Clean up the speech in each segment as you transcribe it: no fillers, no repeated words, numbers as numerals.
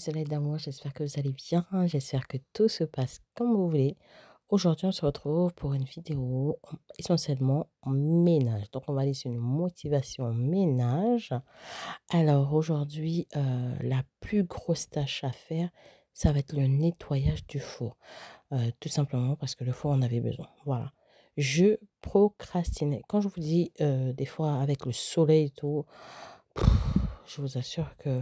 soleil d'amour, j'espère que vous allez bien, j'espère que tout se passe comme vous voulez. Aujourd'hui, on se retrouve pour une vidéo essentiellement en ménage. Donc, on va aller sur une motivation ménage. Alors, aujourd'hui, la plus grosse tâche à faire, ça va être le nettoyage du four. Tout simplement parce que le four en avait besoin. Voilà. Je procrastinais. Quand je vous dis, des fois, avec le soleil et tout, pff, je vous assure que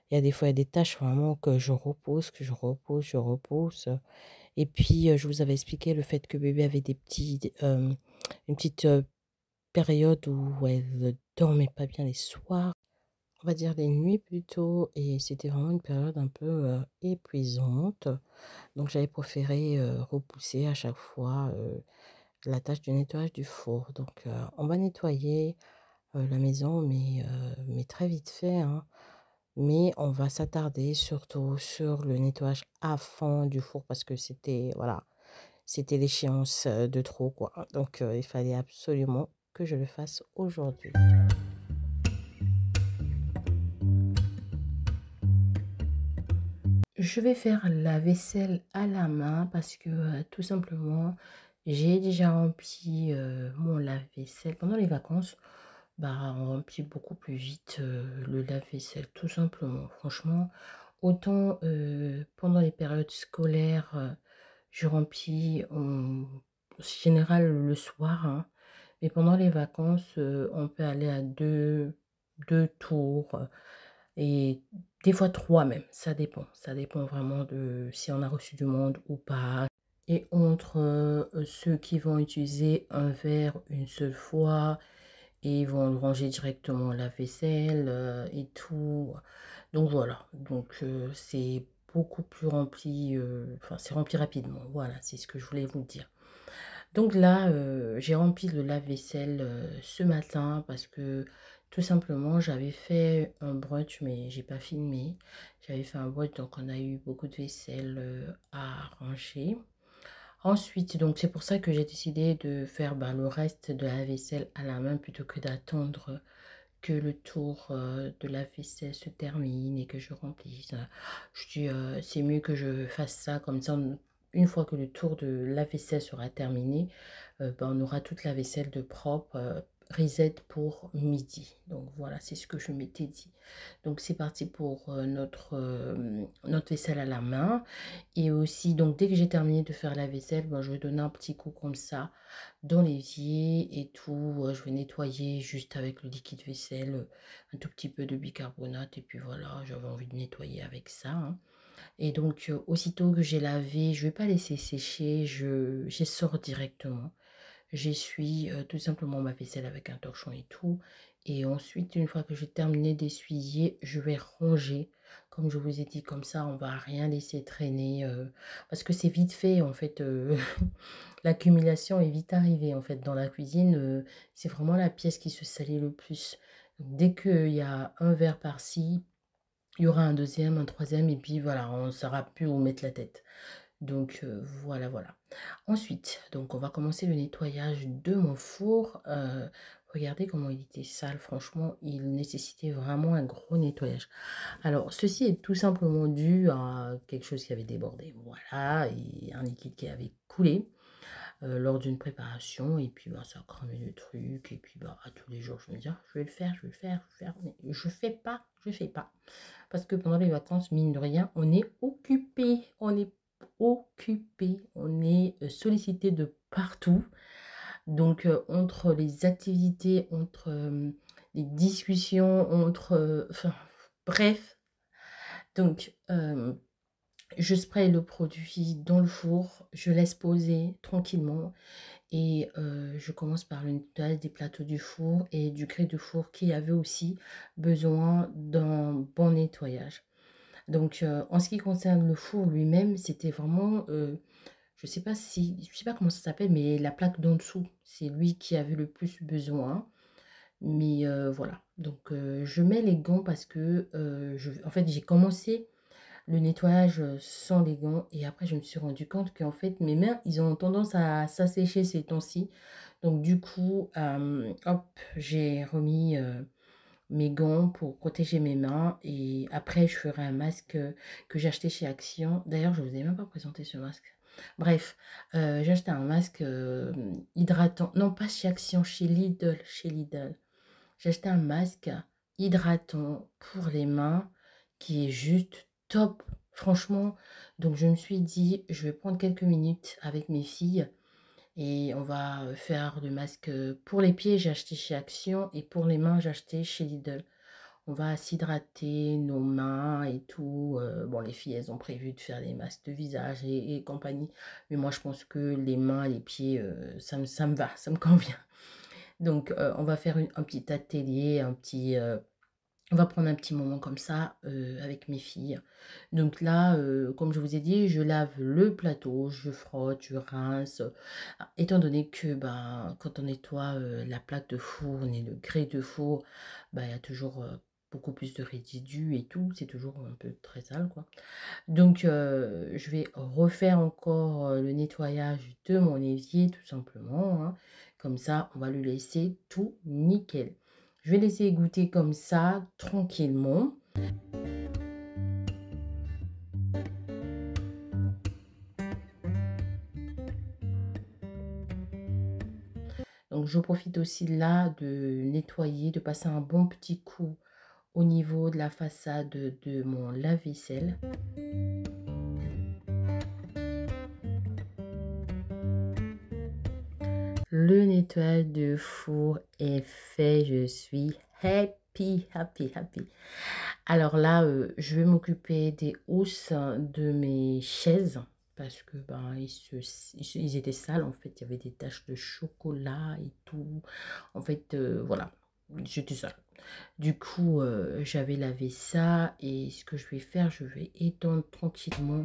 il y a des fois, il y a des tâches vraiment que je repousse, je repousse. Et puis, je vous avais expliqué le fait que bébé avait une petite, période où elle ne dormait pas bien les soirs, on va dire les nuits plutôt, et c'était vraiment une période un peu, épuisante. Donc j'avais préféré, repousser à chaque fois, la tâche du nettoyage du four. Donc, on va nettoyer, la maison, mais très vite fait, hein. Mais on va s'attarder surtout sur le nettoyage à fond du four parce que c'était voilà, c'était l'échéance, de trop, quoi. Donc, il fallait absolument que je le fasse aujourd'hui. Je vais faire la vaisselle à la main parce que, tout simplement, j'ai déjà rempli, mon lave-vaisselle. Pendant les vacances, bah, on remplit beaucoup plus vite, le lave-vaisselle, tout simplement. Franchement, autant, pendant les périodes scolaires, je remplis en général le soir, hein, mais pendant les vacances, on peut aller à deux tours, et des fois 3 même, ça dépend. Ça dépend vraiment de si on a reçu du monde ou pas. Et entre, ceux qui vont utiliser un verre une seule fois et ils vont le ranger directement au lave-vaisselle, et tout. Donc voilà, donc c'est beaucoup plus rempli, enfin c'est rempli rapidement. Voilà, c'est ce que je voulais vous dire. Donc là, j'ai rempli le lave-vaisselle, ce matin parce que tout simplement j'avais fait un brunch mais j'ai pas filmé. J'avais fait un brunch donc on a eu beaucoup de vaisselle, à ranger. Ensuite, donc c'est pour ça que j'ai décidé de faire, ben, le reste de la vaisselle à la main plutôt que d'attendre que le tour, de la vaisselle se termine et que je remplisse. Je dis, c'est mieux que je fasse ça comme ça, une fois que le tour de la vaisselle sera terminé, ben, on aura toute la vaisselle de propre, reset pour midi. Donc voilà, c'est ce que je m'étais dit. Donc c'est parti pour, notre vaisselle à la main. Et aussi, donc dès que j'ai terminé de faire la vaisselle, ben, je vais donner un petit coup comme ça dans l'évier et tout. Je vais nettoyer juste avec le liquide vaisselle, un tout petit peu de bicarbonate et puis voilà, j'avais envie de nettoyer avec ça, hein. Et donc, aussitôt que j'ai lavé, je vais pas laisser sécher, j'essore directement. J'essuie, tout simplement ma vaisselle avec un torchon et tout, et ensuite une fois que j'ai terminé d'essuyer, je vais ranger. Comme je vous ai dit, comme ça on va rien laisser traîner, parce que c'est vite fait en fait, l'accumulation est vite arrivée en fait dans la cuisine, c'est vraiment la pièce qui se salit le plus. Donc dès qu'il y a un verre par-ci, il y aura un deuxième, un troisième, et puis voilà, on ne saura plus où mettre la tête. Donc voilà, voilà. Ensuite, donc on va commencer le nettoyage de mon four. Regardez comment il était sale, franchement, il nécessitait vraiment un gros nettoyage. Alors, ceci est tout simplement dû à quelque chose qui avait débordé, voilà, et un liquide qui avait coulé lors d'une préparation, et puis bah, ça a cramé le truc, et puis bah, à tous les jours, je me dis, ah, je vais le faire, je vais le faire, je vais le faire, mais je fais pas. Parce que pendant les vacances, mine de rien, on est sollicité de partout. Donc, entre les activités, entre les discussions, entre, enfin, bref. Donc, je spraye le produit dans le four, je laisse poser tranquillement et je commence par le nettoyage des plateaux du four et du grès du four qui avait aussi besoin d'un bon nettoyage. Donc, en ce qui concerne le four lui-même, c'était vraiment, je sais pas comment ça s'appelle, mais la plaque d'en dessous, c'est lui qui avait le plus besoin. Mais voilà, donc je mets les gants parce que, en fait, j'ai commencé le nettoyage, sans les gants, et après je me suis rendu compte qu'en fait mes mains, ils ont tendance à s'assécher ces temps-ci. Donc du coup, hop, j'ai remis, mes gants pour protéger mes mains. Et après, je ferai un masque que j'ai acheté chez Action. D'ailleurs, je ne vous ai même pas présenté ce masque. Bref, j'ai acheté un masque hydratant. Non, pas chez Action, chez Lidl. Chez Lidl. J'ai acheté un masque hydratant pour les mains qui est juste top. Franchement, donc je me suis dit, je vais prendre quelques minutes avec mes filles et on va faire le masque pour les pieds, j'ai acheté chez Action et pour les mains, j'ai acheté chez Lidl. On va s'hydrater nos mains et tout. Bon, les filles, elles ont prévu de faire des masques de visage et compagnie. Mais moi, je pense que les mains et les pieds, ça me va, ça me convient. Donc, on va faire un petit atelier, on va prendre un petit moment comme ça avec mes filles. Donc là, comme je vous ai dit, je lave le plateau, je frotte, je rince. Étant donné que quand on nettoie la plaque de four et le grès de four, il y a toujours beaucoup plus de résidus et tout. C'est toujours un peu très sale, quoi. Donc, je vais refaire encore le nettoyage de mon évier, tout simplement, hein. Comme ça, on va le laisser tout nickel. Je vais laisser égoutter comme ça, tranquillement. Donc, je profite aussi là de nettoyer, de passer un bon petit coup au niveau de la façade de mon lave-vaisselle. Le nettoyage de four est fait, je suis happy. Alors là, je vais m'occuper des housses de mes chaises parce que ils étaient sales en fait. Il y avait des taches de chocolat et tout. En fait, voilà, j'étais sale. Du coup, j'avais lavé ça et ce que je vais faire, je vais étendre tranquillement.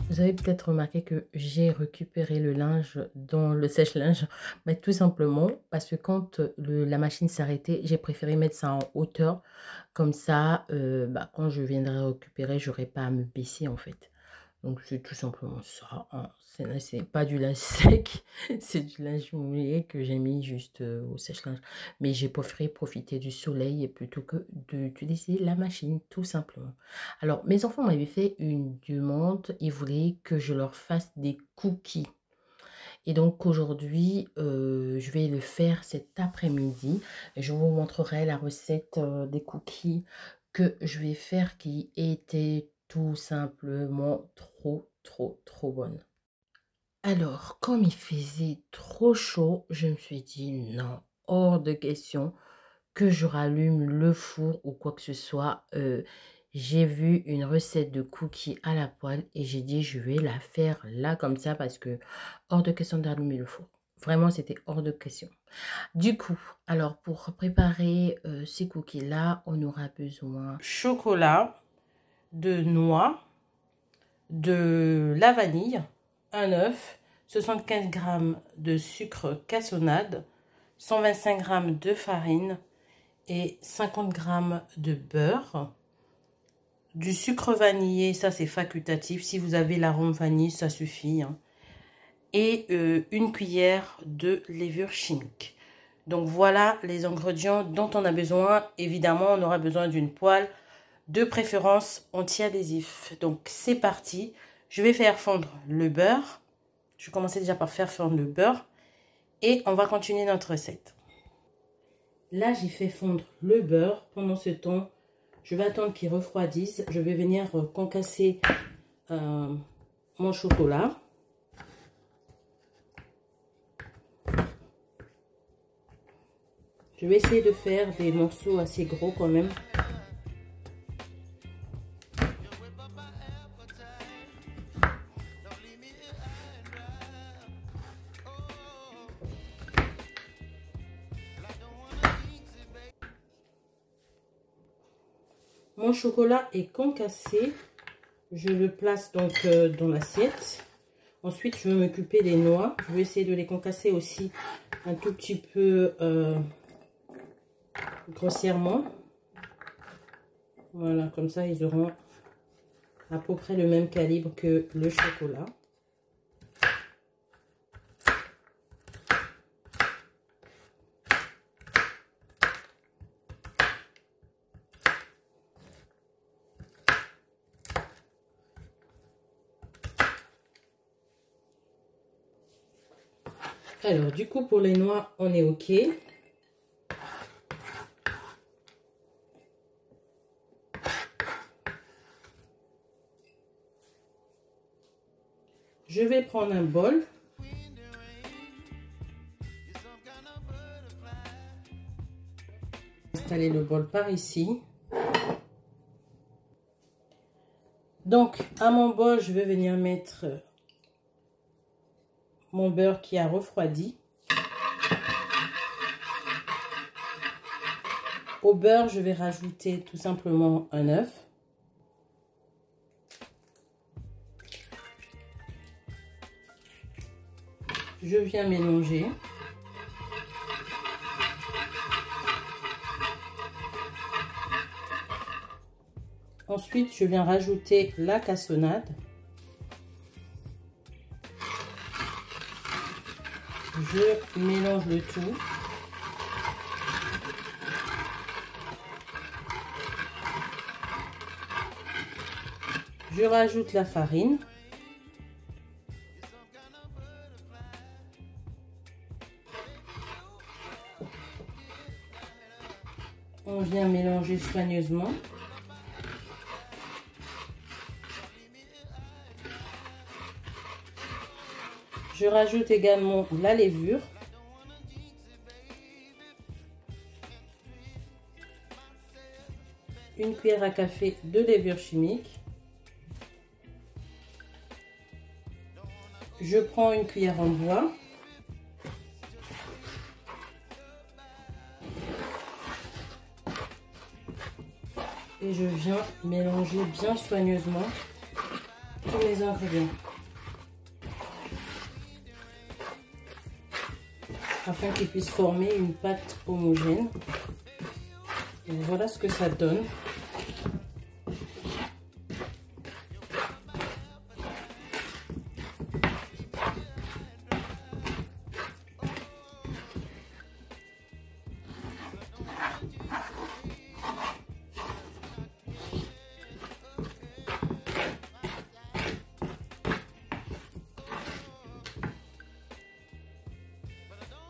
Vous avez peut-être remarqué que j'ai récupéré le linge dans le sèche-linge, mais tout simplement parce que quand la machine s'arrêtait, j'ai préféré mettre ça en hauteur. Comme ça, quand je viendrai récupérer, je n'aurai pas à me baisser en fait. Donc c'est tout simplement ça, hein. C'est pas du linge sec, c'est du linge mouillé que j'ai mis juste au sèche-linge. Mais j'ai préféré profiter du soleil plutôt que d'utiliser la machine, tout simplement. Alors, mes enfants m'avaient fait une demande, ils voulaient que je leur fasse des cookies. Et donc aujourd'hui, je vais le faire cet après-midi. Je vous montrerai la recette des cookies que je vais faire qui était tout simplement trop bonne. Alors, comme il faisait trop chaud, je me suis dit non, hors de question que je rallume le four ou quoi que ce soit. J'ai vu une recette de cookies à la poêle et j'ai dit je vais la faire là comme ça parce que hors de question d'allumer le four. Vraiment, c'était hors de question. Du coup, alors pour préparer ces cookies-là, on aura besoin de chocolat, de noix, de la vanille, un œuf, 75 g de sucre cassonade, 125 g de farine et 50 g de beurre. Du sucre vanillé, ça c'est facultatif. Si vous avez l'arôme vanille, ça suffit, hein. Et une cuillère de levure chimique. Donc voilà les ingrédients dont on a besoin. Évidemment, on aura besoin d'une poêle, de préférence anti-adhésif. Donc c'est parti. Je vais faire fondre le beurre. Je vais commencer déjà par faire fondre le beurre. Et on va continuer notre recette. Là, j'ai fait fondre le beurre. Pendant ce temps, je vais attendre qu'il refroidisse. Je vais venir concasser mon chocolat. Je vais essayer de faire des morceaux assez gros quand même. Mon chocolat est concassé. Je le place donc dans l'assiette. Ensuite, je vais m'occuper des noix. Je vais essayer de les concasser aussi un tout petit peu grossièrement. Voilà, comme ça, ils auront à peu près le même calibre que le chocolat. Alors, du coup, pour les noix, on est OK. Je vais prendre un bol. Installer le bol par ici. Donc, à mon bol, je vais venir mettre mon beurre qui a refroidi. Au beurre, je vais rajouter tout simplement un œuf. Je viens mélanger. Ensuite, je viens rajouter la cassonade. Je mélange le tout. Je rajoute la farine. On vient mélanger soigneusement. Je rajoute également la levure. Une cuillère à café de levure chimique. Je prends une cuillère en bois. Et je viens mélanger bien soigneusement tous les ingrédients. Afin qu'ils puissent former une pâte homogène. Et voilà ce que ça donne.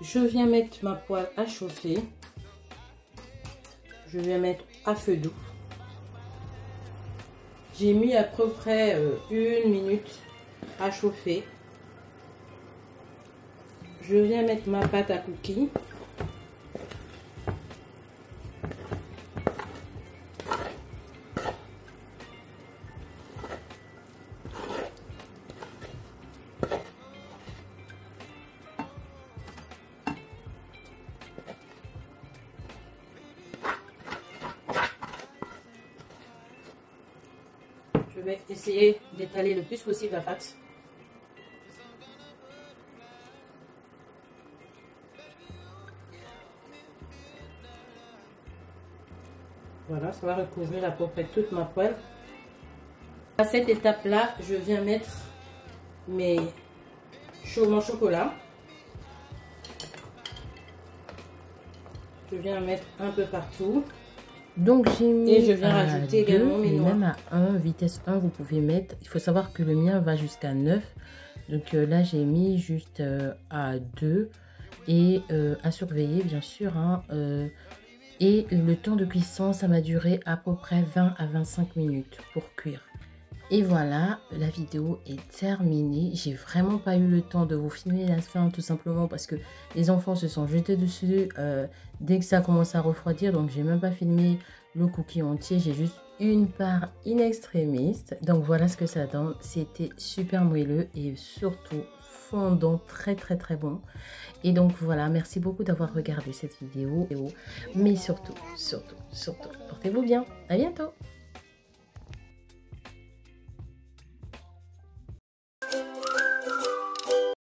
Je viens mettre ma poêle à chauffer. Je viens mettre à feu doux. J'ai mis à peu près 1 minute à chauffer. Je viens mettre ma pâte à cookies. Je vais essayer d'étaler le plus possible la pâte. Voilà, ça va recouvrir à peu près toute ma poêle. À cette étape-là, je viens mettre mon chocolat. Je viens mettre un peu partout. Donc j'ai mis et je viens rajouter également mes noix. Même à 1, vitesse 1, vous pouvez mettre. Il faut savoir que le mien va jusqu'à 9. Donc là, j'ai mis juste à 2. Et à surveiller, bien sûr. Hein, et le temps de cuisson, ça m'a duré à peu près 20 à 25 minutes pour cuire. Et voilà, la vidéo est terminée. J'ai vraiment pas eu le temps de vous filmer la fin, tout simplement parce que les enfants se sont jetés dessus dès que ça a commencé à refroidir. Donc, j'ai même pas filmé le cookie entier. J'ai juste une part in extremis. Donc, voilà ce que ça donne. C'était super moelleux et surtout fondant, très bon. Et donc, voilà, merci beaucoup d'avoir regardé cette vidéo. Mais surtout, portez-vous bien. À bientôt.